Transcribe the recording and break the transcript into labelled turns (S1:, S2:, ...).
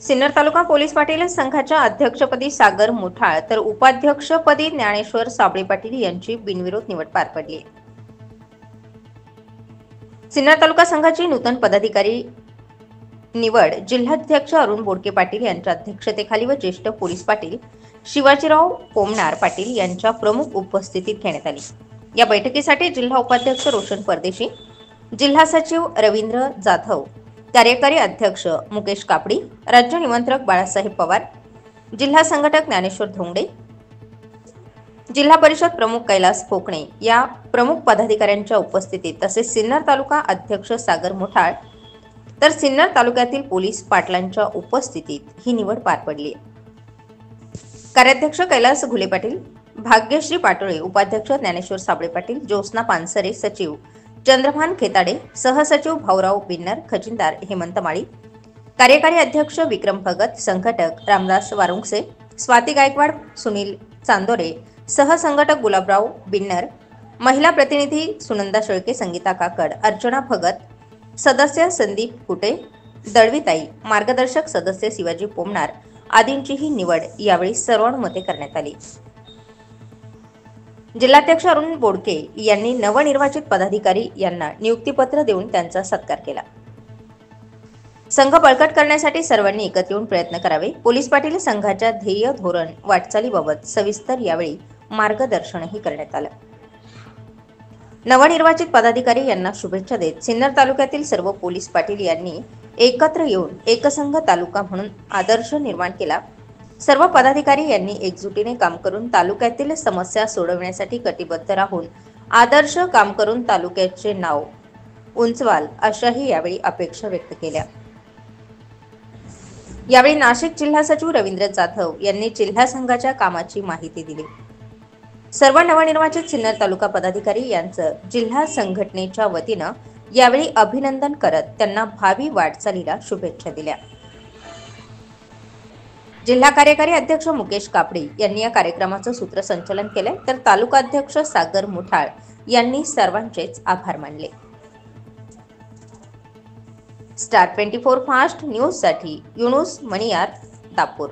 S1: सिन्नर तालुका police Patil संघाच्या अध्यक्षपदी सागर मुठाळ तर उपाध्यक्षपदी ज्ञानेश्वर साबळे पाटील यांची बिनविरोध निवड पार पडली। सिन्नर तालुका संघाची नूतन पदाधिकारी निवड जिल्हाध्यक्ष अरुण बोडके पाटील यांच्या अध्यक्षतेखाली व ज्येष्ठ पोलीस पाटील शिवाजीराव पोमनार पाटील यांच्या प्रमुख उपस्थितीत घेण्यात आली। या बैठकीसाठी जिल्हा उपाध्यक्ष रोशन परदेशी, जिल्हा सचिव रवींद्र जाधव, कार्यकारी अध्यक्ष मुकेश कापडी, राज्य निमंत्रक बाळासाहेब पवार, जिल्हा संघटक ज्ञानेश्वर धोंगडे, जिल्हा परिषद प्रमुख कैलास फोकणे या प्रमुख पदाधिकाऱ्यांच्या उपस्थितीत तसेच सिन्नर तालुका अध्यक्ष सागर मुठाळ तर सिन्नर तालुक्यातील पोलीस पाटलांच्या उपस्थितीत ही निवड पार पडली। कार्याध्यक्ष कैलास घुले पाटील, भाग्यश्री पाटोळे, उपाध्यक्ष ज्ञानेश्वर साबळे पाटील, ज्योत्स्ना पानसरे, सचिव चंद्रभान खेताडे, सहसचिव भाऊराव बिन्नर, खजिनदार हेमंत माळी, कार्यकारी अध्यक्ष विक्रम भगत, संघटक रामदास वारुंगसे, स्वाती गायकवाड, सुनील चांदोरे, सहसंघटक गुलाबराव बिन्नर, महिला प्रतिनिधी सुनंदा शेळके, संगीता काकड, अर्चना भगत, सदस्य संदीप कुटे, दळवीताई, मार्गदर्शक सदस्य शिवाजी पोमनार आदींची ही निवड यावेळी सर्वानुमते करण्यात आली। जिल्हाध्यक्ष अरुण बोडके यांनी नवनिर्वाचित पदाधिकारी यांना नियुक्तीपत्र देऊन त्यांचा सत्कार केला। संघ बळकट करण्यासाठी सर्वांनी एकत्र येऊन प्रयत्न करावे। पोलीस पाटील संघाच्या ध्येय धोरण वाटचालीबाबत सविस्तर यावेळी मार्गदर्शनही करण्यात आलं। नवनिर्वाचित पदाधिकारी यांना शुभेच्छा देत सिन्नर तालुक्यातील सर्व पोलीस पाटील यांनी एकत्र येऊन एकसंघ तालुका म्हणून आदर्श निर्माण केला। सर्व पदाधिकारी यांनी एकजुटीने काम करून तालुक्यातील समस्या सोडवण्यासाठी कटिबद्ध राहून आदर्श काम करून तालुक्याचे नाव उंचवाल अशाही यावेळी अपेक्षा व्यक्त केल्या। यावेळी नाशिक जिल्हा सचिव रवींद्र जाधव यांनी जिल्हा संघाच्या कामाची माहिती दिली। सर्व नवनिर्वाचित सिन्नर तालुका पदाधिकारी यांचं जिल्हा संघटनेच्या वतीनं यावेळी अभिनंदन करत त्यांना भावी वाटचालीला शुभेच्छा दिल्या। जिल्हा कार्यकारी अध्यक्ष मुकेश कापडी यांनी या कार्यक्रमाचं सूत्रसंचालन केले तर तालुका अध्यक्ष सागर मुठाळ यांनी सर्वांचेच आभार मानले। स्टार 24 फास्ट न्यूज साठी युनुस मणियार, दापूर।